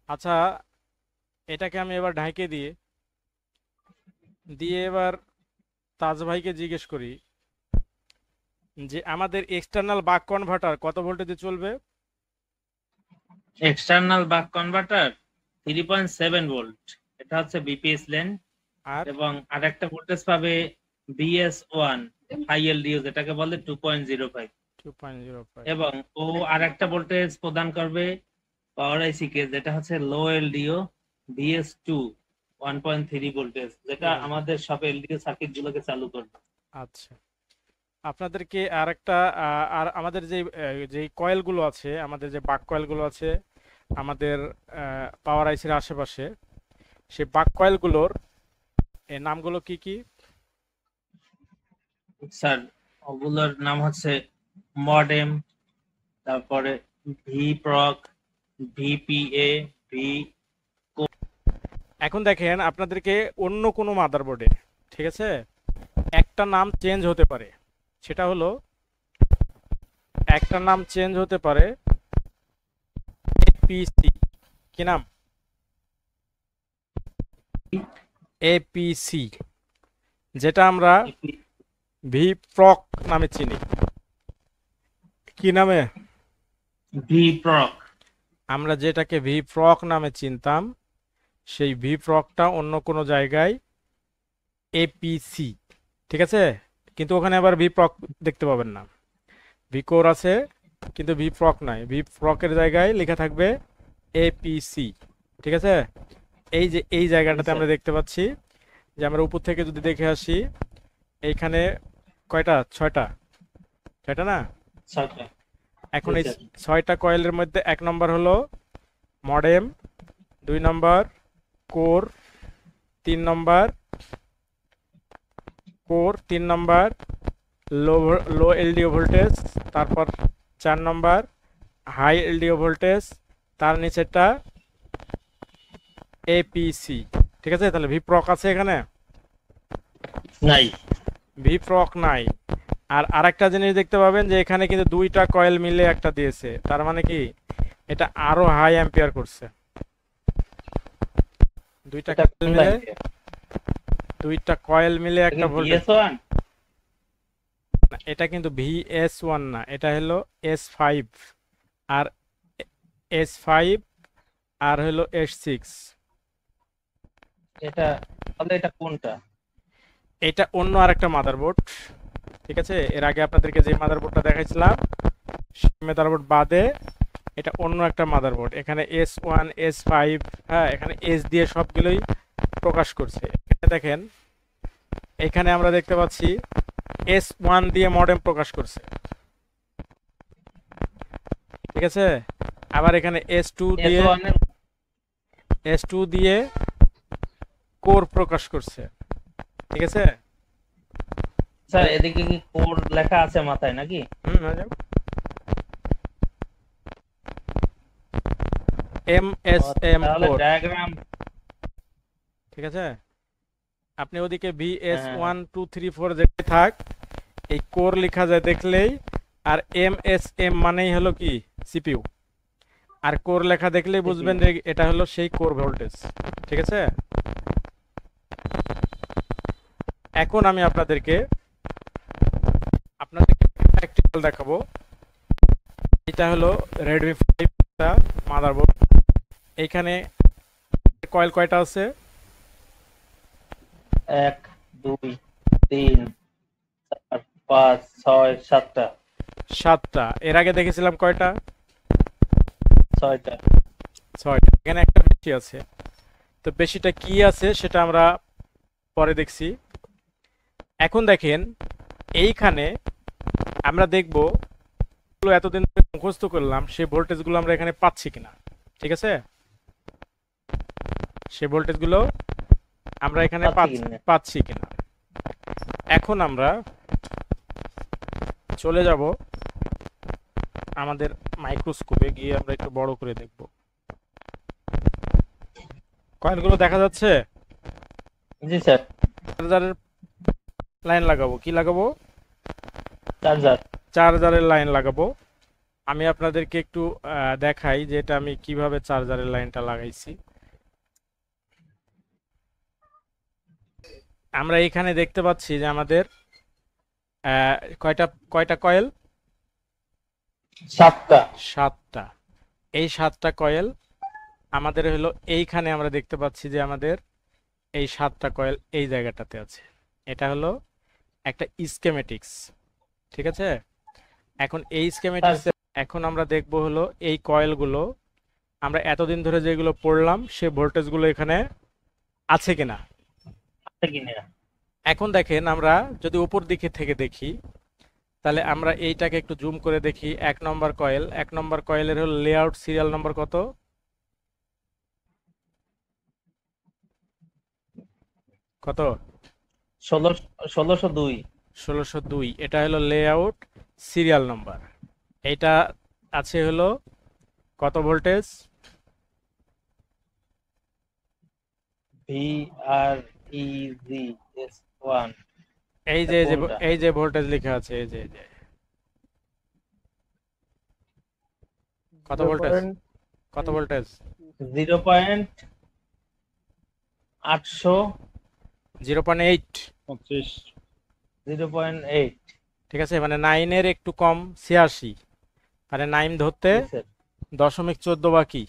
আচ্ছা, এটাকে আমি এবার ঢাকে দিয়ে দিয়ে এবার তাজ ভাইকে জিজ্ঞেস করি যে আমাদের এক্সটার্নাল বাক কনভার্টার কত ভোল্টেজে চলবে। এক্সটার্নাল বাক কনভার্টার 3.7 ভোল্ট, এটা হচ্ছে বিপিএস লেন। আর এবং আরেকটা ভোল্টেজ পাবে বিএস1 হাই এলডিও, যেটাকে বলে 2.05। 2.05। এবং ও আরেকটা ভোল্টেজ প্রদান করবে পাওয়ার আইসি কে, যেটা হচ্ছে লো এলডিও বিএস2 1.3 ভোল্টেজ, যেটা আমাদের সব এলডিও সার্কিট গুলোকে চালু করবে। আচ্ছা, আপনাদেরকে আর একটা আর আমাদের যে কয়েলগুলো আছে, আমাদের যে বাক কয়েলগুলো আছে আমাদের পাওয়ার আইসির আশেপাশে, সেই বাক কয়েলগুলোর এর নামগুলো কি কি? স্যার, ওগুলোর নাম হচ্ছে মডেম, তারপরে ভি প্রক, ভিপিএ, ভি। এখন দেখেন আপনাদেরকে অন্য কোনো মাদারবোর্ডে, ঠিক আছে, একটা নাম চেঞ্জ হতে পারে। সেটা হলো একটা নাম চেঞ্জ হতে পারে এপিসি। কি নাম? এপিসি, যেটা আমরা ভি প্রক নামে চিনি। কি নামে? ভি প্রক। আমরা যেটাকে ভি প্রক নামে চিনতাম, সেই ভি প্রকটা অন্য কোনো জায়গায় এপিসি। ঠিক আছে, কিন্তু ওখানে আবার ভি প্রক দেখতে পাবেন না। ভি কোর আছে কিন্তু ভি প্রক নাই, ভি প্রকের জায়গায় লেখা থাকবে এপিসি। ঠিক আছে, এই যে এই জায়গাটাতে আমরা দেখতে পাচ্ছি যে আমরা উপর থেকে যদি দেখে আসি, এইখানে কয়টা? ছয়টা। ছয়টা না? এখন এই ছয়টা কয়েলের মধ্যে এক নম্বর হলো মডেম, 2 নম্বর কোর, 3 নম্বর কোর, 3 নম্বর লো লো এলডিও ভোল্টেজ, তারপর 4 নম্বর হাই এলডিও ভোল্টেজ, তার নিচেরটা এপিসি। ঠিক আছে, তাহলে ভি প্রক আছে এখানে? নাই। ভি প্রক নাই। আর আরেকটা জিনিস দেখতে পাবেন যে এখানে কিন্তু দুইটা কয়েল মিলে একটা দিয়েছে, তার মানে কি এটা আরো হাই অ্যাম্পিয়ার করছে। দুইটা কয়েল মিলে দুইটা কয়েল মিলে একটা ভোল্টেজ। এটা কিন্তু ভিএস1 না, এটা হলো এস5। আর এস5 আর হলো এস6। এটা তাহলে এটা কোনটা? এটা অন্য আরেকটা মাদারবোর্ড। ঠিক আছে, এর আগে আপনাদেরকে যে মাদারবোর্ডটা দেখাইছিলাম সেই মাদারবোর্ড বাদে এটা অন্য একটা মাদারবোর্ড। এখানে এস1 এস5, হ্যাঁ, এখানে এস দিয়ে সবগুলোই প্রকাশ করছে। এখানে দেখেন, এখানে আমরা দেখতে পাচ্ছি এস1 দিয়ে মডেম প্রকাশ করছে। ঠিক আছে, আবার এখানে এস টু দিয়ে কোর প্রকাশ করছে। ঠিক আছে স্যার, এদিকে কি কোড লেখা আছে মাথায় নাকি? হুম, এম এস এম তাহলে কোর। ডায়াগ্রাম। ঠিক আছে, আপনি ওদিকে VS1 2 3 4 যেটাই থাক, এই কোর লেখা যায় দেখলেই, আর MSM মানেই হলো কি সিপিইউ, আর কোর লেখা দেখলেই বুঝবেন যে এটা হলো সেই কোর ভোল্টেজ। ঠিক আছে, এখন আমি আপনাদেরকে প্র্যাকটিক্যাল দেখাবো। এটা হলো রেডমি 5 টা মাদারবোর্ড। এইখানে কয়েল কয়টা আছে? 1 2 3 4 5 6 7টা। 7টা। এর আগে দেখেছিলাম কয়টা? 6টা। 6টা। এখানে একটা বেশি আছে। তো বেশিটা কি আছে সেটা আমরা পরে দেখছি। এখন দেখেন, এইখানে আমরা দেখব এতদিন মুখস্থ করলাম সেই ভোল্টেজগুলো আমরা এখানে পাচ্ছি কিনা। ঠিক আছে, সেই ভোল্টেজগুলো আমরা এখানে পাচ্ছি কিনা। এখন আমরা চলে যাব আমাদের মাইক্রোস্কোপে গিয়ে, আমরা একটু বড় করে দেখব। কয়েলগুলো দেখা যাচ্ছে? জি স্যার। চার্জারের লাইন লাগাবো। কি লাগাবো? চার্জার। চার্জারের লাইন লাগাবো। আমি আপনাদেরকে একটু দেখাই যে এটা আমি কিভাবে চার্জারের লাইনটা লাগাইছি। আমরা এখানে দেখতে পাচ্ছি যে আমাদের কয়টা কয়টা কয়েল? 7টা। 7টা। এই 7টা কয়েল আমাদের হলো এইখানে আমরা দেখতে পাচ্ছি যে আমাদের এই 7টা কয়েল এই জায়গাটাতে আছে। এটা হলো একটা স্কেমেটিক্স, ঠিক আছে? এখন এই স্কেমেটিক্স এখন আমরা দেখব হলো এই কয়েলগুলো আমরা এতদিন ধরে যেগুলো পড়লাম সে ভোল্টেজগুলো এখানে আছে কিনা। এখন দেখেন আমরা যদি উপর দিকে থেকে দেখি তাহলে আমরা এইটাকে একটু জুম করে দেখি। 1 নম্বর কয়েলের হলো লেআউট সিরিয়াল নম্বর কত? কত? 1602। 1602। এটা হলো লেআউট সিরিয়াল নাম্বার। এটা আছে হলো কত ভোল্টেজ? VREGS1। এই যে কোনটা? এই যে ভোল্টেজ লেখা আছে, এই যে কত ভোল্টেজ? কত ভোল্টেজ? 0.800। 0.8। 0.8। ঠিক আছে, মানে 9 এর একটু কম, 86। মানে 9 ধরতে জি স্যার। 0.14 বাকি।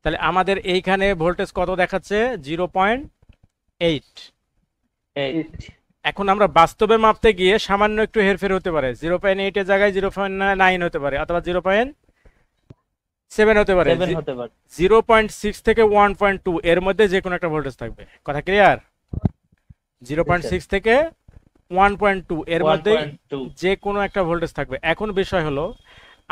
তাহলে আমাদের এইখানে ভোল্টেজ কত দেখাচ্ছে? 0.8। 8। এখন আমরা বাস্তবে মাপতে গিয়ে সামান্য একটু হেরফের হতে পারে, 0.8 এর জায়গায় 0.9 হতে পারে, অথবা 0.7 হতে পারে, 7 হতে পারে। 0.6 থেকে 1.2 এর মধ্যে যে কোনো একটা ভোল্টেজ থাকবে। কথা ক্লিয়ার? 0.6 থেকে 1.2 এর মধ্যে 1.2। যে কোনো একটা ভোল্টেজ থাকবে। এখন বিষয় হলো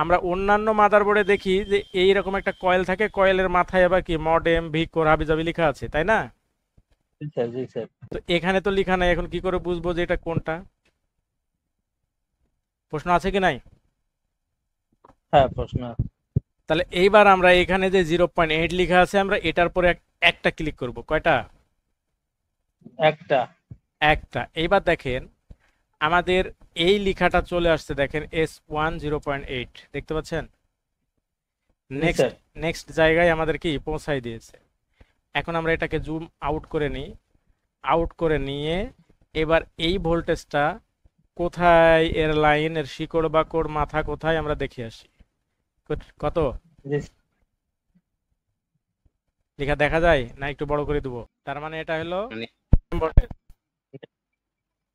আমরা অন্যান্য মাদারবোর্ডে দেখি যে এইরকম একটা কয়েল থাকে, কয়েলের মাথায় আবার কি মডেম, ভিকোর, হাবিজাবি লেখা আছে, তাই না? জি স্যার, জি স্যার। তো এখানে তো লেখা নাই, এখন কি করে বুঝবো যে এটা কোনটা? প্রশ্ন আছে কি নাই? হ্যাঁ, প্রশ্ন। তাহলে এইবার আমরা এখানে যে 0.8 লেখা আছে আমরা এটার পরে একটা ক্লিক করব। কয়টা? একটা। একটা। এইবার দেখেন আমাদের এই লেখাটা চলে আসছে, দেখেন S1 0.8 দেখতে পাচ্ছেন? নেক্সট নেক্সট জায়গায় আমাদের কি পৌঁছাই দিয়েছে। এখন আমরা এটাকে জুম আউট করে নিই। আউট করে নিয়ে এবার এই ভোল্টেজটা কোথায়, এর লাইন, এর শিকড় বাকড় মাথা কোথায় আমরা দেখে আসি। কত লেখা দেখা যায় না? একটু বড় করে দেবো। তার মানে এটা হলো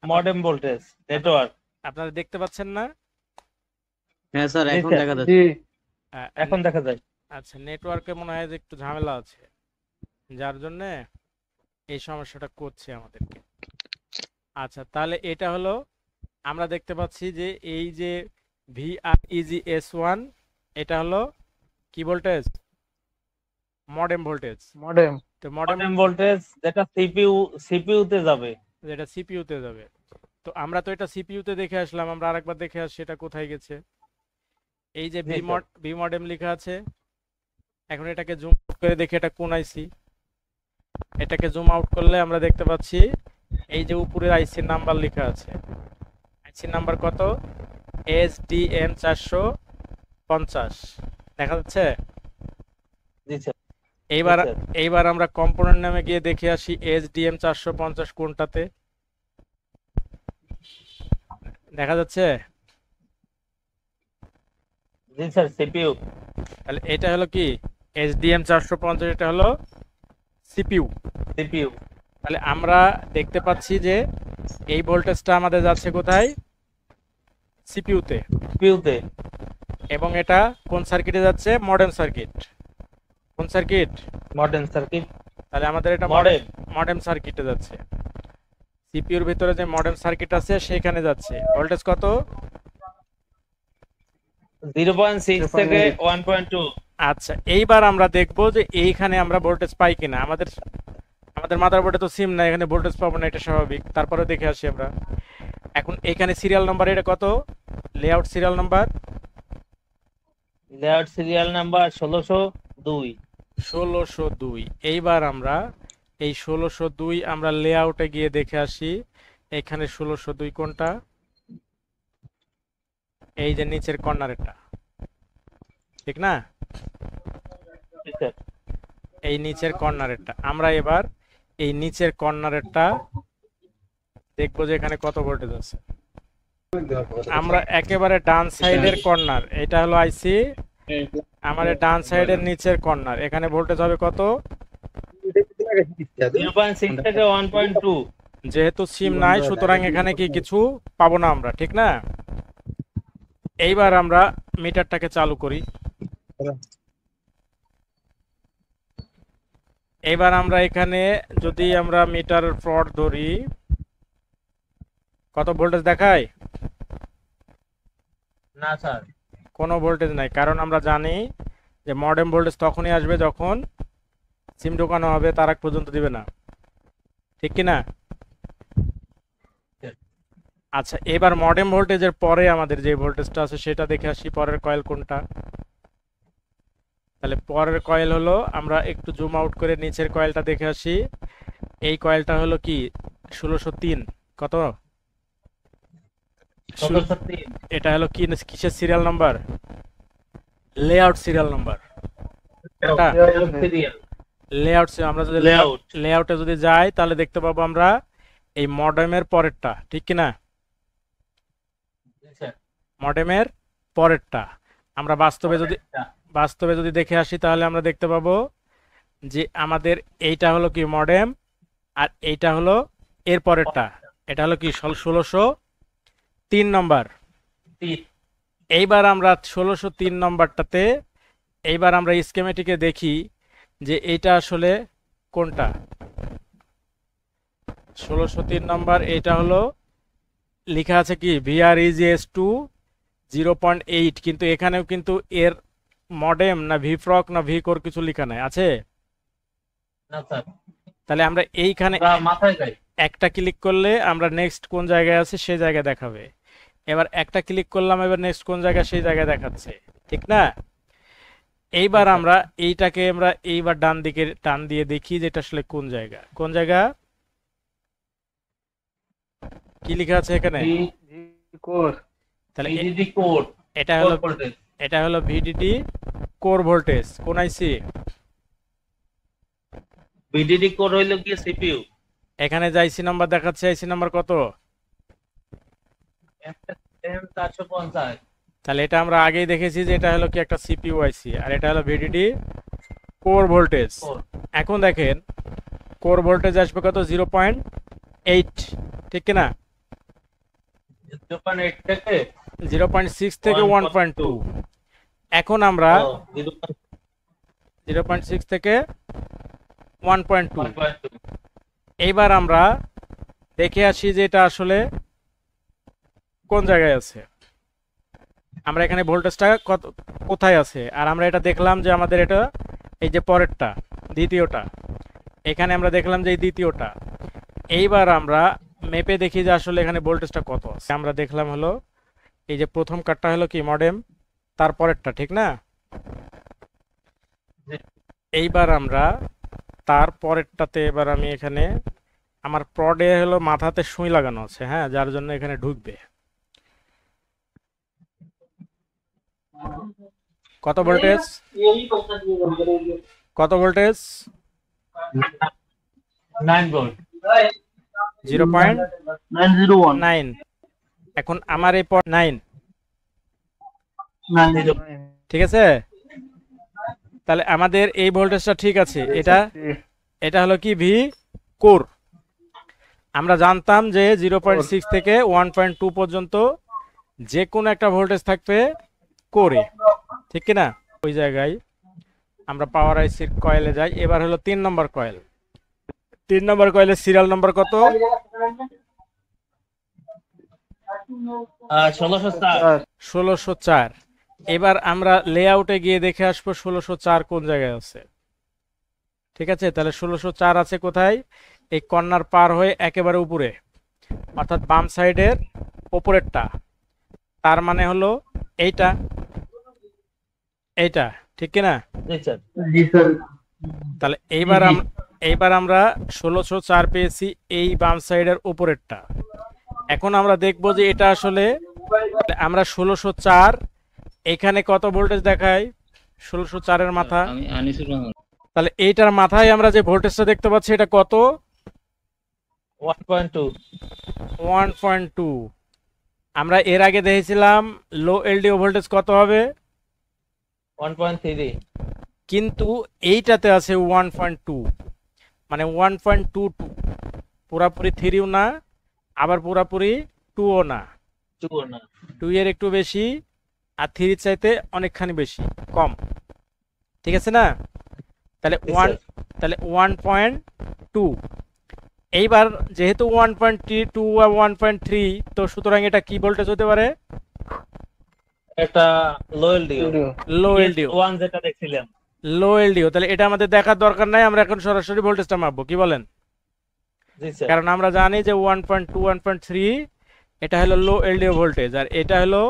মডেম ভোল্টেজ নেটওয়ার্ক। আপনারা দেখতে পাচ্ছেন না? হ্যাঁ স্যার, এখন দেখা জি, যাচ্ছে। এখন দেখা যায়। আচ্ছা, নেটওয়ার্কে মনে হয় যে একটু ঝামেলা আছে, যার জন্য এই সমস্যাটা করছে আমাদেরকে। আচ্ছা, তাহলে এটা হলো আমরা দেখতে পাচ্ছি যে এই যে VREGS1 এটা হলো কি ভোল্টেজ? Modem voltage. মডেম। তো মডেম মডেম ভোল্টেজ যেটা সিপিইউ তে যাবে। যেটা সিপিইউ তে যাবে। তো আমরা তো এটা সিপিইউ তে দেখে আসলাম, আমরা আরেকবার দেখে আসি এটা কোথায় গেছে। এই যে ভি মডেম লেখা আছে। এখন এটাকে জুম আউট করে দেখি এটা কোন আইসি। এটাকে জুম আউট করলে আমরা দেখতে পাচ্ছি এই যে উপরে আইসি নাম্বার লেখা আছে। আইসি নাম্বার কত? SDM 450 দেখা যাচ্ছে? জি স্যার। এইবার এইবার আমরা কম্পোনেন্ট নামে গিয়ে দেখে আসি SDM 450 কোনটাতে দেখা যাচ্ছে? জি স্যার, সিপিইউ। তাহলে এটা হলো কি SDM 450, এটা হলো সিপিইউ। সিপিইউ। তাহলে আমরা দেখতে পাচ্ছি যে এই ভোল্টেজটা আমাদের যাচ্ছে কোথায়? সিপিইউ তে। সিপিইউ তে। এবং এটা কোন সার্কিটে যাচ্ছে? Modem circuit. কোন সার্কিট? Modem circuit. তাহলে আমাদের এটা মডেম সার্কিটে যাচ্ছে। সিপিইউর ভিতরে যে মডেম সার্কিট আছে সেখানে যাচ্ছে। ভোল্টেজ কত? 0.6 থেকে 1.2। আচ্ছা, এইবার আমরা দেখব যে এইখানে আমরা ভোল্টেজ পাই কিনা। আমাদের মাদারবোর্ডে তো সিম না, এখানে ভোল্টেজ পাবো না, এটা স্বাভাবিক। তারপরে দেখে আসি আমরা। এখন এখানে সিরিয়াল নাম্বার এটা কত? Layout serial number? Layout serial number 1602। 1602। এইবার আমরা এই 1602 আমরা লেআউটে গিয়ে দেখে আসি এখানে 1602 কোনটা। এই যে নিচের কর্নার এটা ঠিক না? জি স্যার। এই নিচের কর্নারেরটা আমরা এবার এই নিচের কর্নারেরটা দেখবো যে এখানে কত ভোল্টেজ আছে। আমরা একেবারে ডান সাইডের কর্নার, এটা হলো আইসি আমার ডান সাইডের নিচের কর্নার, এখানে ভোল্টেজ হবে কত? 0.6 থেকে 1.2। যেহেতু সিম নাই সুতরাং এখানে কি কিছু পাবো না আমরা, ঠিক না? এইবার আমরা মিটারটাকে চালু করি। এবার আমরা এখানে যদি আমরা মিটার প্রড ধরি, কত ভোল্টেজ দেখায়? না স্যার। কোনো ভোল্টেজ নাই, কারণ আমরা জানি যে মডেম ভোল্টেজ তখনই আসবে যখন সিম ঢোকানো হবে, তার আগ পর্যন্ত দিবে না, ঠিক কি না? আচ্ছা, এবার মডেম ভোল্টেজের পরে আমাদের যে ভোল্টেজটা আছে সেটা দেখে আসি, পরের কয়েল কোনটা। তাহলে পরের কয়েল হলো, আমরা একটু জুম আউট করে নিচের কয়েলটা দেখে আসি। এই কয়েলটা হলো কি 1603। কত? 1603। এটা হলো কি, কিসের serial number? Layout serial number. এটা সিরিয়াল লেআউট, আমরা যদি লেআউট। লেআউটে যদি যাই তাহলে দেখতে পাবো আমরা এই মডেমের পরেরটা, ঠিক কি না? জি স্যার। মডেমের পরেরটা আমরা বাস্তবে যদি দেখে আসি তাহলে আমরা দেখতে পাবো যে আমাদের এইটা হলো কি মডেম, আর এইটা হলো এর পরেরটা, এটা হলো কি 1603 নম্বর। এইবার আমরা 1603 নম্বরটাতে এইবার আমরা স্কিমেটিকে দেখি যে এইটা আসলে কোনটা। 1603 নম্বর, এটা হলো লেখা আছে কি ভিআর ইজ এস টু 0.8, কিন্তু এখানেও কিন্তু এর মডেম না ভি ফ্রক না ভি কোর কিছু লেখা নাই, আছে? না স্যার। তাহলে আমরা এইখানে মাথায় যাই। একটা ক্লিক করলে আমরা নেক্সট কোন জায়গায় আছে সেই জায়গায় দেখাবে। এবার একটা ক্লিক করলাম, এবার নেক্সট কোন জায়গায় সেই জায়গায় দেখাচ্ছে, ঠিক না? এইবার আমরা এইটাকে আমরা এইবার ডান দিকে টান দিয়ে দেখি যে এটা আসলে কোন জায়গা। কোন জায়গা কি লেখা আছে এখানে? তাহলে ভিডিডি কোড। এটা হলো ভিডিডি কোর ভোল্টেজ। কোন আইসি? ভিডিডি কোড হইলো কি সিপিইউ। এখানে যে আইসি নাম্বার দেখাচ্ছে, আইসি নাম্বার কত? M450। তাহলে এটা আমরা আগেই দেখেছি যে এটা হলো কি একটা সিপিইউ আইসি, আর এটা হলো ভিডিডি কোর ভোল্টেজ। এখন দেখেন কোর ভোল্টেজ আসবে কত? 0.8, ঠিক কি না? 0.8 থেকে 0.6 থেকে 1.2। এখন আমরা 0.6 থেকে 1.2। এইবার আমরা দেখে আসি যে এটা আসলে কোন জায়গায় আছে। আমরা এখানে ভোল্টেজটা কোথায় আছে, আর আমরা এটা দেখলাম যে আমাদের এটা এই যে পরেরটা দ্বিতীয়টা, এখানে আমরা দেখলাম যে এই দ্বিতীয়টা। এইবার আমরা মেপে দেখি যে আসলে এখানে ভোল্টেজটা কত আছে। আমরা দেখলাম হলো এই যে প্রথম কার্ডটা হলো কি মডেম, তারপরেরটা, ঠিক না? এইবার আমরা তারপরেরটাতে এবার আমি এখানে আমার প্রডে হলো মাথাতে সুই লাগানো আছে, হ্যাঁ, যার জন্য এখানে ঢুকবে। কত ভোল্টেজ? কত ভোল্টেজ? 9 ভোল্ট। 0.9। এখন আমার এই পর 9, ঠিক আছে? তাহলে আমাদের এই ভোল্টেজটা ঠিক আছে। এটা হলো কি ভি কোর। আমরা জানতাম যে 0.6 থেকে 1.2 পর্যন্ত যে কোনো একটা ভোল্টেজ থাকবে কোরে, ঠিক কি না? ওই জায়গায় আমরা পাওয়ার আইসির কয়েলে যাই। এবার হলো 3 নম্বর কয়েল। 3 নম্বর কয়েলের সিরিয়াল নাম্বার কত? 1604। এবার আমরা লেআউটে গিয়ে দেখে আসবো 1604 কোন জায়গায় আছে, ঠিক আছে? তাহলে 1604 আছে কোথায়? এই কর্নার পার হয়ে একেবারে উপরে, অর্থাৎ বাম সাইডের উপরেরটা। তার মানে হলো এইটা, ঠিক কিনা? তাহলে এইবার আমরা 1604 পেয়েছি এই বাম সাইডের উপরেরটা। এখন আমরা দেখবো যে এটা আসলে আমরা 1604 এখানে কত ভোল্টেজ দেখায়? 1604-এর মাথা। আমি আনিসুর রহমান। তাহলে এইটার মাথায় আমরা যে ভোল্টেজটা দেখতে পাচ্ছি এটা কত? 1.2। 1.2। আমরা এর আগে দেখেছিলাম লো এলডিও ভোল্টেজ কত হবে, 1.3। কিন্তু এইটাতে আছে 1.2, মানে 1.22। পুরাপুরি 3ও না, আবার পুরাপুরি 2ও না। 2 না। 2 এর একটু বেশি, আর 3 চাইতে অনেকখানি বেশি, কম। ঠিক আছে না? তাহলে জি, 1, স্যার। তাহলে 1.2। এইবার যেহেতু 1.2 বা 1.3, তো সুতরাং এটা কি ভোল্টেজ হতে পারে? এটা লো এলডিও। লো এলডিও। BS1 যেটা দেখছিলাম। লো এলডিও, তাহলে এটা আমাদের দেখার দরকার নাই, আমরা এখন সরাসরি ভোল্টেজটা মাপবো, কি বলেন? জি স্যার। কারণ আমরা জানি যে 1.2 1.3 এটা হলো লো এলডিও ভোল্টেজ, আর এটা হলো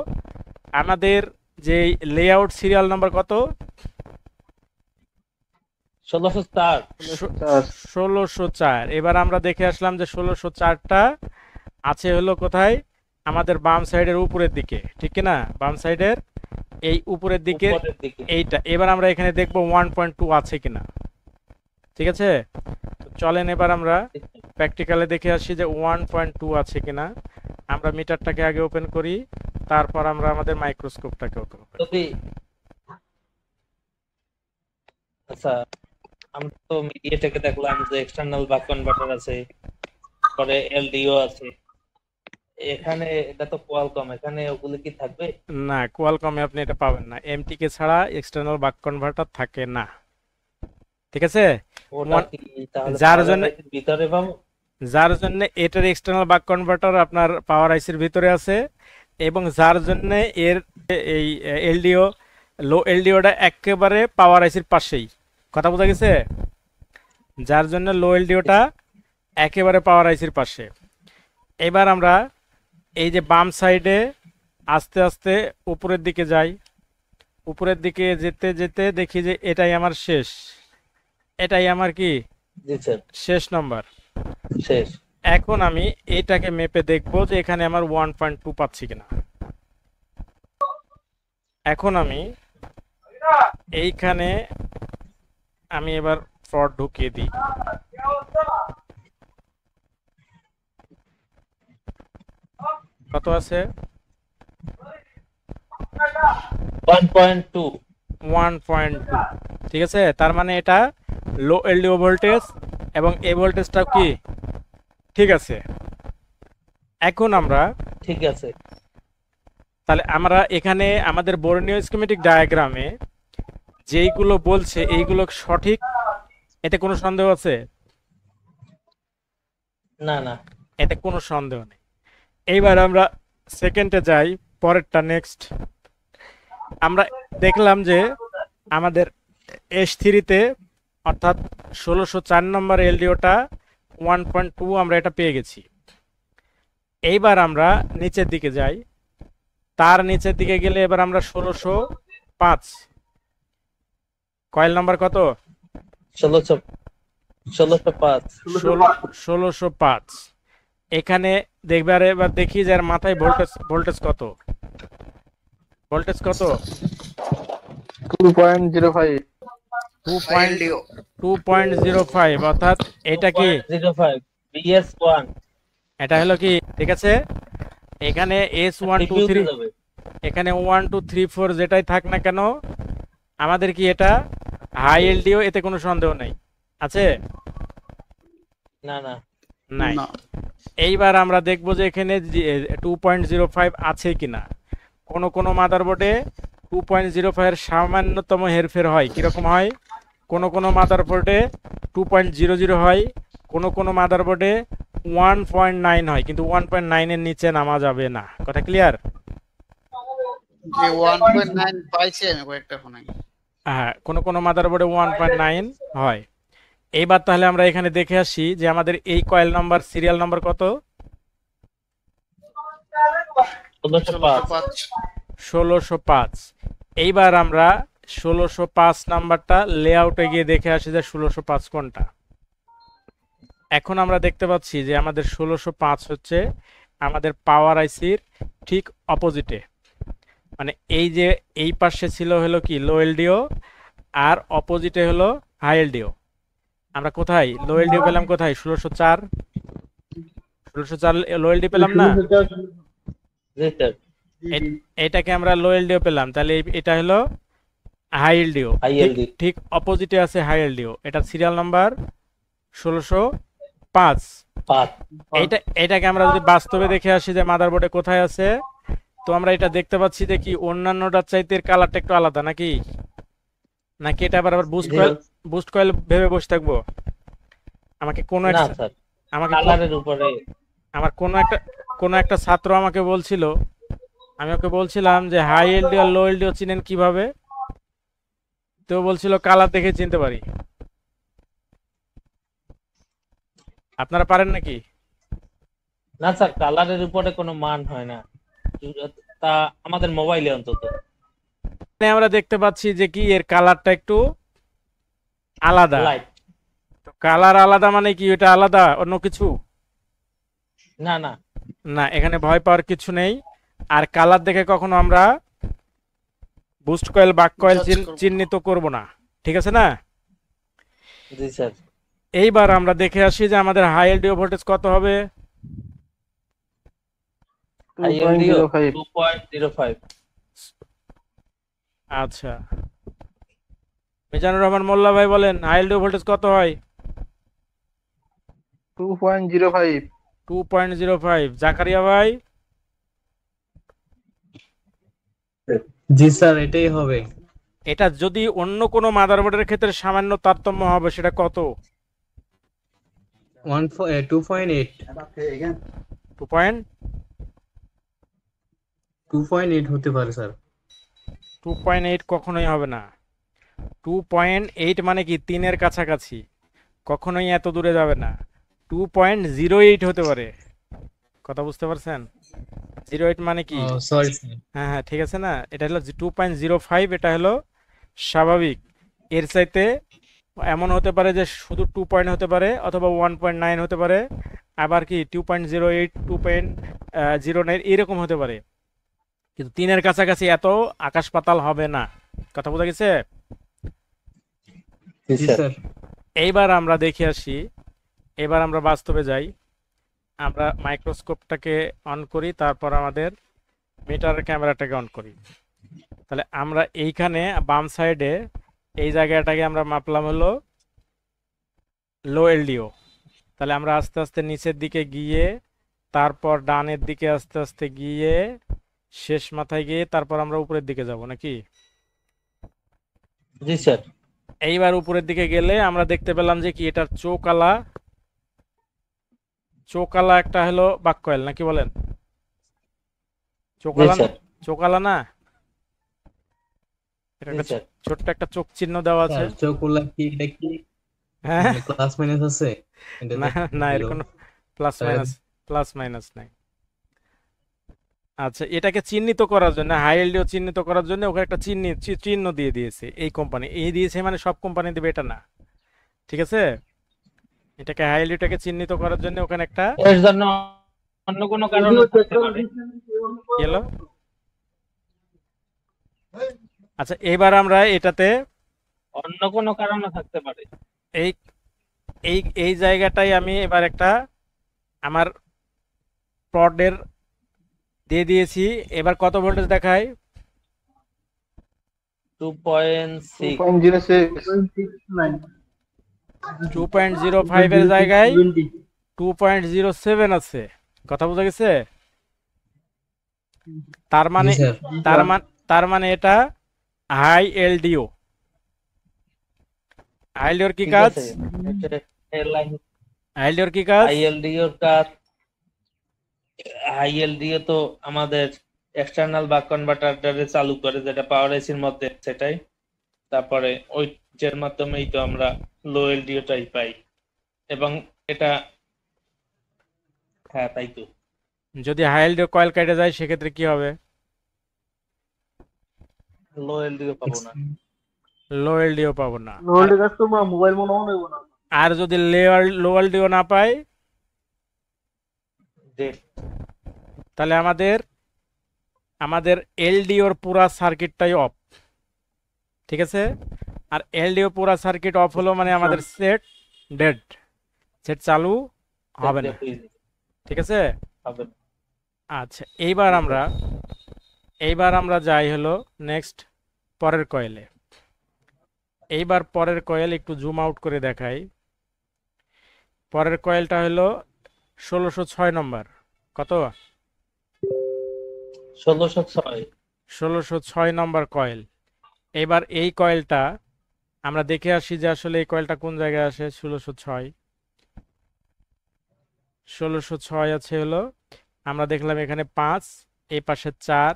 আমাদের যে লেআউট সিরিয়াল নাম্বার কত? 1604। 1604। এবার আমরা দেখে আসলাম যে 1604টা আছে হলো কোথায়? আমাদের বাম সাইডের উপরের দিকে, ঠিক কি না? বাম সাইডের এই উপরের দিকে উপরের দিকে। এইটা। এবার আমরা এখানে দেখবো 1.2 আছে কিনা, ঠিক আছে? তো চলেন এবার আমরা প্র্যাকটিক্যালে দেখে আসি যে 1.2 আছে কিনা। আমরা মিটারটাকে আগে ওপেন করি, তারপর আমরা আমাদের মাইক্রোস্কোপটাকে ওপেন করি। যদি আচ্ছা, আমরা তো মিডিয়া থেকে দেখলাম যে এক্সটার্নাল বাক কনভার্টার আছে, পরে এলডিও আছে। এখানে এটা তো কোয়ালকম, এখানে ওগুলো কি থাকবে? না, কোয়ালকমে আপনি এটা পাবেন না, এমটিকে ছাড়া এক্সটার্নাল বাক কনভার্টার থাকে না, ঠিক আছে? ওটা কি তাহলে যার power জন্য IC র ভিতরে পাবো? যার জন্য এটার এক্সটার্নাল বাক কনভার্টার আপনার পাওয়ার আইসির ভিতরে আছে, এবং যার জন্য এর এই এলডিও লো এলডিওটা একেবারে পাওয়ার আইসির পাশেই। কথা বোঝা গেছে? যার জন্য লো এলডিওটা একেবারে পাওয়ার আইসির পাশে। এবার আমরা এই যে বাম সাইডে আস্তে আস্তে উপরের দিকে যাই, উপরের দিকে যেতে যেতে দেখি যে এটাই আমার শেষ, এটাই আমার কি জি স্যার, শেষ নম্বর। শেষ। এখন আমি এটাকে মেপে দেখবো যে এখানে আমার 1.2 পাচ্ছি কিনা। এখন আমি এইখানে আমি এবার ফ্রড ঢুকিয়ে দিই। কত আছে? 1.2। 1.2। ঠিক আছে, তার মানে এটা লো এলডিও ভোল্টেজ, এবং এই ভোল্টেজটাও কি ঠিক আছে। এখন আমরা ঠিক আছে। তাহলে আমরা এখানে আমাদের বর্ণীয় স্কিমেটিক ডায়াগ্রামে যেইগুলো বলছে এইগুলো সঠিক, এতে কোনো সন্দেহ আছে? না না, এতে কোনো সন্দেহ নেই। এইবার আমরা সেকেন্ডে যাই, পরেরটা নেক্সট। আমরা দেখলাম যে আমাদের S3-তে অর্থাৎ 1604 নম্বর এলডিওটা 1.2 আমরা এটা পেয়ে গেছি। এইবার আমরা নিচের দিকে যাই, তার নিচের দিকে গেলে এবার আমরা 1605 কয়েল নাম্বার কত? 1605। 1605। এখানে দেখবে, আর এবার দেখি যে এর মাথায় ভোল্টেজ কত? ভোল্টেজ কত? 2.05 2.05। অর্থাৎ এটা কি 2.05 BS1। এটা হলো কি, ঠিক আছে? এখানে S1 2 রিভিউ 3, যাবে। এখানে 1 2 3 4 যেটাই থাক না কেন, আমাদের কি এটা হাই এলডিও, এতে কোনো সন্দেহ নাই, আছে? না না, নাই। না। এইবার আমরা দেখবো যে এখানে 2.05 আছে কিনা। কোনো মাদারবোর্ডে 2.05 এর সামান্যতম হেরফের হয়। কিরকম হয়? কোনো মাদারবোর্ডে 2.00 হয়, কোনো মাদারবোর্ডে 1.9 হয়, কিন্তু 1.9 এর নিচে নামা যাবে না। কথা ক্লিয়ার? যে 1.9 পাইছি আমি কয়েকটা ফোনে। হ্যাঁ, কোনো মাদারবোর্ডে 1.9 হয়। এইবার তাহলে আমরা এখানে দেখে আসি যে আমাদের এই কয়েল নাম্বার সিরিয়াল নাম্বার কত? 1605। 1605। এইবার আমরা 1605 নাম্বারটা লেআউটে গিয়ে দেখে আসি যে 1605 কোনটা। এখন আমরা দেখতে পাচ্ছি যে আমাদের 1605 হচ্ছে আমাদের পাওয়ার আইসির ঠিক অপোজিটে, মানে এই যে এই পাশে ছিল হলো কি লো এলডিও, আর অপোজিটে হলো হাই এলডিও। আমরা কোথায় লো এলডিও পেলাম? কোথায়? 1604। 1604 লো এলডিও পেলাম না? জি স্যার। এটাকে আমরা লো এলডিও পেলাম, তাহলে এটা হলো হাই এলডিও। হাই ঠিক এলডি ঠিক অপোজিটে আছে হাই এলডিও, এটার সিরিয়াল নাম্বার 1605। 5। এটাকে আমরা যদি বাস্তবে দেখে আসি যে মাদারবোর্ডে কোথায় আছে, তো আমরা এটা দেখতে পাচ্ছি যে কি অন্যান্যটার চাইতে এর কালারটা একটু আলাদা, নাকি নাকি এটা আবার আবার বুস্ট কয়েল ভেবে বসে থাকবো? আমাকে কোনো না এক স্যার, আমাকে কালারের উপরে। আমার কোনো একটা ছাত্র আমাকে বলছিল, আমি ওকে বলছিলাম যে হাই এলডিও আর লো এলডিও চিনেন কিভাবে, তো ও বলছিল কালার দেখে চিনতে পারি। আপনারা পারেন নাকি? না স্যার, কালারের উপরে কোনো মান হয় না, তা আমাদের মোবাইলে অন্তত। মানে আমরা দেখতে পাচ্ছি যে কি এর কালারটা একটু আলাদা। লাইট। তো কালার আলাদা মানে কি এটা আলাদা অন্য কিছু? না না। না, এখানে ভয় পাওয়ার কিছু নেই। আর কালার দেখে কখনো আমরা বুস্ট কয়েল বাক কয়েল Judge করবো। চিহ্নিত করব না, ঠিক আছে না? জি স্যার। এইবার আমরা দেখে আসি যে আমাদের হাই এলডিও ভোল্টেজ কত হবে। High LDO 2.05। আচ্ছা, মিজানুর রহমান মোল্লা ভাই বলেন হাই এলডিও ভোল্টেজ কত হয়? 2.05। 2.05। জাকারিয়া ভাই? জি স্যার, এটাই হবে। এটা যদি অন্য কোনো মাদারবোর্ডের ক্ষেত্রে সামান্য তারতম্য হবে, সেটা কত? 2.8। 2.8 হতে পারে স্যার। 2.8 কখনোই হবে না। 2.8 মানে কি 3-এর কাছাকাছি, কখনোই এত দূরে যাবে না। 2.08 হতে পারে, কথা বুঝতে পারছেন? 08 মানে কি? Sorry sir. হ্যাঁ হ্যাঁ, ঠিক আছে না, এটা হলো 2.05, এটা হলো স্বাভাবিক। এর চাইতে এমন হতে পারে যে শুধু 2 পয়েন্ট হতে পারে, অথবা 1.9 হতে পারে, আবার কি 2.08, 2.09 এরকম হতে পারে, কিন্তু 3-এর কাছাকাছি এত আকাশ পাতাল হবে না। কথা বোঝা গেছে? জি স্যার। এইবার আমরা দেখে আসি, এবার আমরা বাস্তবে যাই। আমরা মাইক্রোস্কোপটাকে অন করি, তারপর আমাদের মিটারের ক্যামেরাটাকে অন করি। তাহলে আমরা এইখানে বাম সাইডে এই জায়গাটাকে আমরা মাপলাম হলো লো এলডিও। তাহলে আমরা আস্তে আস্তে নিচের দিকে গিয়ে, তারপর ডানের দিকে আস্তে আস্তে গিয়ে, শেষ মাথায় গিয়ে তারপর আমরা উপরের দিকে যাব, নাকি? জি স্যার। এইবার উপরের দিকে গেলে আমরা দেখতে পেলাম যে কি এটার চোকালা একটা হলো বাক কয়েল, নাকি বলেন? জি চোকালা স্যার। চোকালা না, এটা জি একটা স্যার। ছোট্ট একটা চোখ চিহ্ন দেওয়া আছে। স্যার চোকুলা কি এটা কি হ্যাঁ, প্লাস মাইনাস আছে না এটাতে? না, এর Zero। কোনো তাহলে প্লাস মাইনাস নাই। আচ্ছা, এটাকে চিহ্নিত করার জন্য, হাই এলডিও চিহ্নিত করার জন্য ওখানে একটা চিহ্ন দিয়ে দিয়েছে এই কোম্পানি। এই দিয়েছে মানে সব কোম্পানি দেবে এটা না, ঠিক আছে? এটাকে হাই এলডিওটাকে চিহ্নিত করার জন্য ওখানে একটা এর জন্য অন্য কোনো কারণও থাকতে পারে। কি হলো। আচ্ছা, এবার আমরা এটাতে অন্য কোনো কারণও থাকতে পারে। এই এই এই জায়গাটাই আমি এবার একটা আমার প্রডের দিয়ে দিয়েছি। এবার কত ভোল্টেজ দেখায়? 2.6। 2.05 এর জায়গায় 2.07 আছে। কথা বোঝা গেছে? তার মানে জি স্যার। তার মানে এটা হাই এলডিও। হাই এলডিওর কি ঠিক কাজ? আছে, এয়ারলাইন হাই এলডিওর কি কাজ? আইএলডিও কাজ। আইএলডিও তো আমাদের এক্সটার্নাল বাক কনভার্টারে চালু করে, যেটা পাওয়ার এসির মধ্যে, সেটাই। তারপরে ওইটার মাধ্যমেই তো আমরা লো এলডিওটাই পাই, এবং এটা, হ্যাঁ তাই তো। যদি হাই এলডিও কয়েল কেটে যায় সেক্ষেত্রে কি হবে? লো এলডিও পাবো না। লো এলডিও পাবো না। লোল্ডে কাজ করবো, মোবাইল মনে হইব না। আর যদি লো এলডিও না পাই, ডেট। তাহলে আমাদের এলডিওর পুরা সার্কিটটাই অফ, ঠিক আছে? আর এলডিও পুরা সার্কিট অফ হলো মানে আমাদের সেট ডেড, সেট চালু হবে না, ঠিক আছে। হবে না। আচ্ছা এইবার আমরা যাই হলো নেক্সট পরের কয়েলে। এইবার পরের কয়েল একটু জুম আউট করে দেখাই। পরের কয়েলটা হলো 1606 নম্বর। কত? 1606। 1606 নম্বর কয়েল। এবার এই কয়েলটা আমরা দেখে আসি যে আসলে এই কয়েলটা কোন জায়গায় আসে। 1606 আছে হলো, আমরা দেখলাম এখানে 5, এই পাশে 4,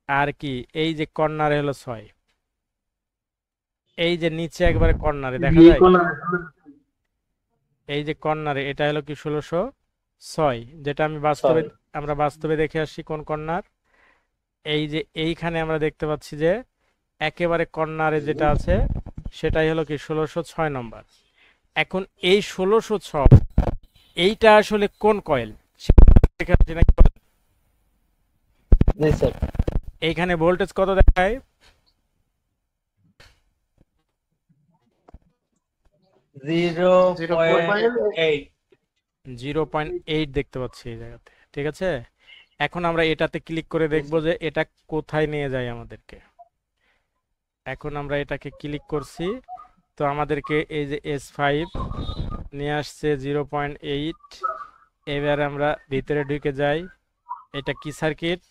আর কি এই যে কর্নারে হলো 6, এই যে নিচে একবারে কর্নারে দেখা যায়, এই যে কর্নারে এটা হলো কি 1606, যেটা আমরা বাস্তবে দেখে আসি কোন কর্নার। এই যে এইখানে আমরা দেখতে পাচ্ছি যে একেবারে কর্নারে যেটা আছে সেটাই হলো কি 1606 নম্বর। এখন এই 1606 এইটা আসলে কোন কয়েল দেখে আসি নাকি? জি স্যার। এইখানে ভোল্টেজ কত দেখায়? 0.8। 0.8 দেখতে পাচ্ছি এই জায়গাতে, ঠিক আছে। এখন আমরা এটাতে ক্লিক করে দেখবো যে এটা কোথায় নিয়ে যায় আমাদেরকে। এখন আমরা এটাকে ক্লিক করছি, তো আমাদেরকে এই যে S5 নিয়ে আসছে 0.8। এবার আমরা ভিতরে ঢুকে যাই। এটা কি সার্কিট?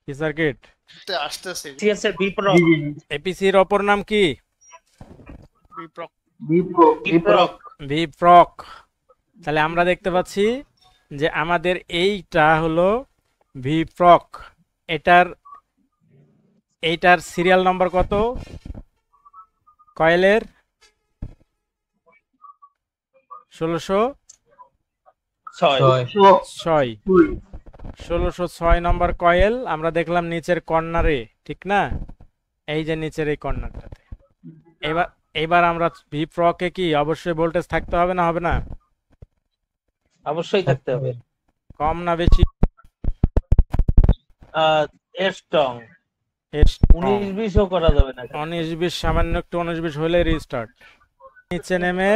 কি সার্কিট? আসতেছে সিএসএ বিপ্রক। এপিসির অপর নাম কি? বিপ্রক। বিপ্রক। ভিপ্রক। তাহলে আমরা দেখতে পাচ্ছি যে আমাদের এইটা হলো ভিপ্রক। এইটার সিরিয়াল নাম্বার কত কয়েলের? 1606। 1606 নম্বর কয়েল আমরা দেখলাম নিচের কর্নারে, ঠিক না? এই যে নিচের এই কর্নারটাতে। এবার আমরা ভিপ্রকে কি অবশ্যই ভোল্টেজ থাকতে হবে না, হবে না? অবশ্যই থাকতে হবে। কম না বেশি? স্ট্রং। 19-20 ও করা যাবে না। 19-20, সামান্য একটু 19-20 হলে রিস্টার্ট। নিচে নেমে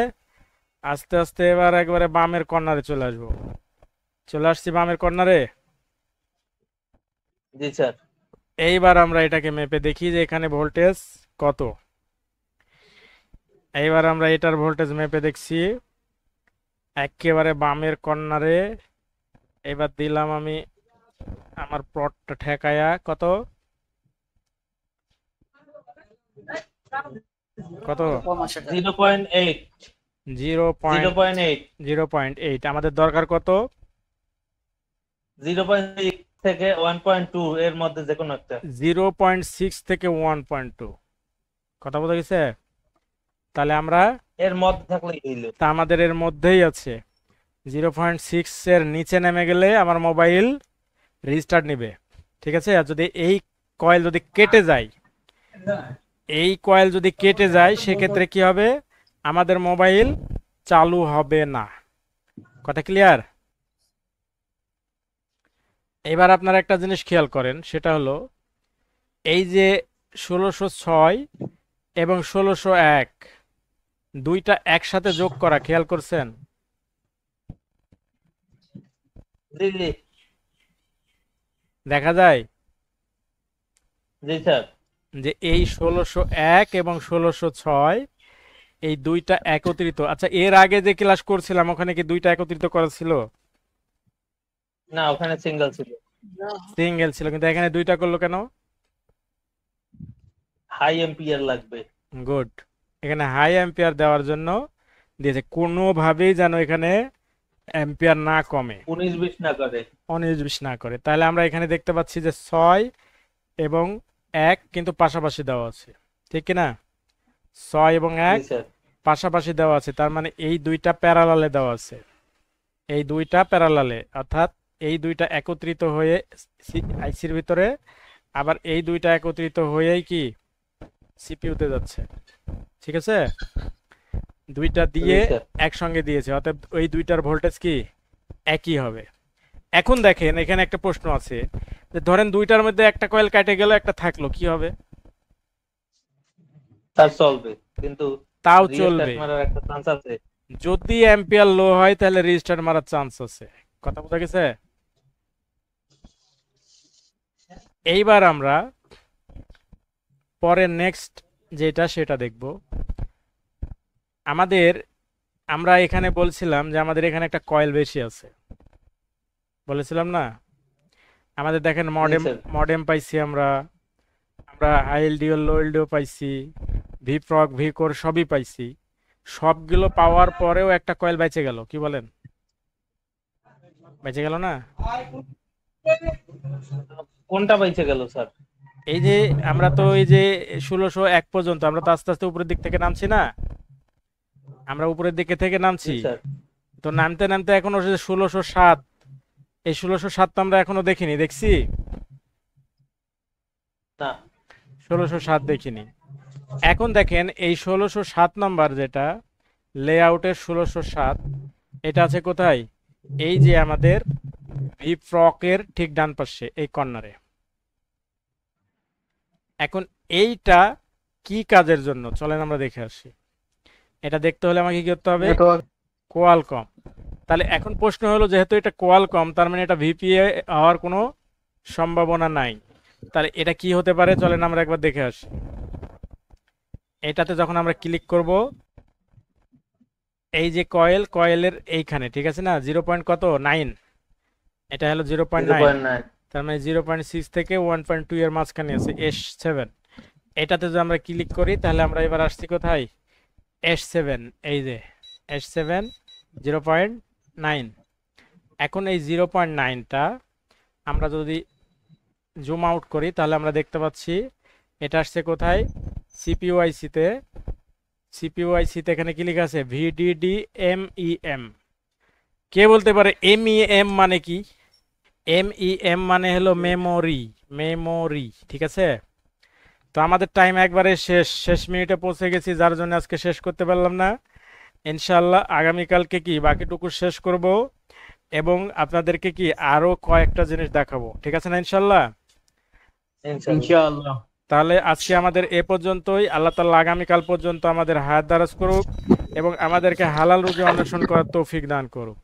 আস্তে আস্তে এবার একবারে বামের কর্নারে চলে আসবো। চলে আসছি বামের কর্নারে। জি স্যার। এইবার আমরা এটাকে মেপে দেখি যে এখানে ভোল্টেজ কত। এইবার আমরা এটার ভোল্টেজ মেপে দেখছি একেবারে বামের কর্নারে। এবার দিলাম আমি আমার প্লটটা ঠেকায়া, কত কত? 0.8। 0.8। আমাদের দরকার কত? 0.6 থেকে 1.2 এর মধ্যে যে কোনো একটা। 0.6 থেকে 1.2। কথা বোঝা গেছে? তাহলে আমরা এর মধ্যে থাকলেই হইল। তা আমাদের এর মধ্যেই আছে। 0.6 এর নিচে নেমে গেলে আমার মোবাইল রিস্টার্ট নিবে, ঠিক আছে। আর যদি এই কয়েল যদি কেটে যায়, সেক্ষেত্রে কি হবে? আমাদের মোবাইল চালু হবে না। কথা ক্লিয়ার? এবার আপনারা একটা জিনিস খেয়াল করেন, সেটা হলো এই যে 1606 এবং 1601 দুইটা একসাথে যোগ করা, খেয়াল করছেন? জি জি দেখা যায় জি স্যার। যে এই 1601 এবং 1606 এই দুইটা একত্রিত। আচ্ছা, এর আগে যে ক্লাস করছিলাম ওখানে কি দুইটা একত্রিত করা ছিল? না, ওখানে সিঙ্গেল ছিল। সিঙ্গেল ছিল, কিন্তু এখানে দুইটা করলো কেন? হাই এম্পিয়ার লাগবে। গুড। এখানে হাই অ্যাম্পিয়ার দেওয়ার জন্য দিয়েছে, কোনোভাবেই যেন এখানে অ্যাম্পিয়ার না কমে, 19-20 না করে। 19-20 না করে। তাহলে আমরা এখানে দেখতে পাচ্ছি যে 6 এবং 1 কিন্তু পাশাপাশি দেওয়া আছে, ঠিক কি না? 6 এবং 1 জি স্যার। পাশাপাশি দেওয়া আছে, তার মানে এই দুইটা প্যারালালে দেওয়া আছে। এই দুইটা প্যারালালে, অর্থাৎ এই দুইটা একত্রিত হয়ে আইসির ভিতরে, আবার এই দুইটা একত্রিত হয়েই কি সিপিইউতে যাচ্ছে, ঠিক আছে। দুইটা দিয়ে জি স্যার। একসঙ্গে দিয়েছে, অর্থাৎ ওই দুইটার ভোল্টেজ কি একই হবে। এখন দেখেন এখানে একটা প্রশ্ন আছে, যে ধরেন দুইটার মধ্যে একটা কয়েল কেটে গেল, একটা থাকলো, কি হবে? তার চলবে, কিন্তু তাও রিস্টার্ট চলবে। মারার একটা চান্স আছে। যদি অ্যাম্পিয়ার লো হয় তাহলে রিস্টার্ট মারার চান্স আছে। কথা বোঝা গেছে? এইবার আমরা পরে নেক্সট যেটা সেটা দেখব। আমরা এখানে বলছিলাম যে আমাদের এখানে একটা কয়েল বেশি আছে, বলেছিলাম না? আমাদের দেখেন মডেম স্যার। মডেম পাইছি আমরা আমরা হাই এলডিও লো এলডিও পাইছি, ভি প্রক ভি কোর সবই পাইছি। সবগুলো পাওয়ার পরেও একটা কয়েল বেঁচে গেল, কি বলেন? বেঁচে গেল না? কোনটা বাইচে গেল স্যার? এই যে আমরা তো এই যে 1601 পর্যন্ত আমরা তো আস্তে আস্তে উপরের দিক থেকে নামছি না? আমরা উপরের দিকে থেকে জি নামছি, স্যার। তো নামতে নামতে এখনো 1607, এই 1607 তো আমরা এখনো দেখিনি, দেখছি? না। 1607 দেখিনি। এখন দেখেন এই 1607 নাম্বার যেটা লেআউটের 1607, এটা আছে কোথায়? এই যে আমাদের ভি প্রকের ঠিক ডান পাশে এই কর্নারে। এখন এইটা কি কাজের জন্য চলেন আমরা দেখে আসি। এটা দেখতে হলে আমাকে কি করতে হবে? নেটওয়ার্ক। কোয়ালকম। তাহলে এখন প্রশ্ন হলো, যেহেতু এটা কোয়ালকম তার মানে এটা ভিপিএ হওয়ার কোনো সম্ভাবনা নাই। তাহলে এটা কি হতে পারে চলেন আমরা একবার দেখে আসি। এটাতে যখন আমরা ক্লিক করব, এই যে কয়েলের এইখানে, ঠিক আছে না, 0.9, এটা হলো 0.9, 0.9। তার মানে 0.6 থেকে 1.2 এর মাঝখানে আছে S7। এটাতে যদি আমরা ক্লিক করি তাহলে আমরা এবার আসছি কোথায়? S7, এই যে S7 0.9। এখন এই 0.9টা আমরা যদি জুম আউট করি তাহলে আমরা দেখতে পাচ্ছি এটা আসছে কোথায়? সিপিইউআইসিতে। সিপিইউআইসিতে এখানে কি লেখা আছে? VDDMEM। কে বলতে পারে MEM মানে কি? MEM মানে হলো মেমোরি, ঠিক আছে? তো আমাদের টাইম একবারে শেষ মিনিটে পৌঁছে গেছি, যার জন্য আজকে শেষ করতে পারলাম না। ইনশাল্লাহ আগামীকালকে কি বাকিটুকু শেষ করব এবং আপনাদেরকে কি আরো কয়েকটা জিনিস দেখাবো, ঠিক আছে না ইনশাল্লাহ? ইনশাআল্লাহ। ইনশাআল্লাহ। তাহলে আজকে আমাদের এ পর্যন্তই। আল্লাহ তাআলা আগামীকাল পর্যন্ত আমাদের হায়াত দারাজ করুক এবং আমাদেরকে হালাল রুজি অন্বেষণ করার তৌফিক দান করুক।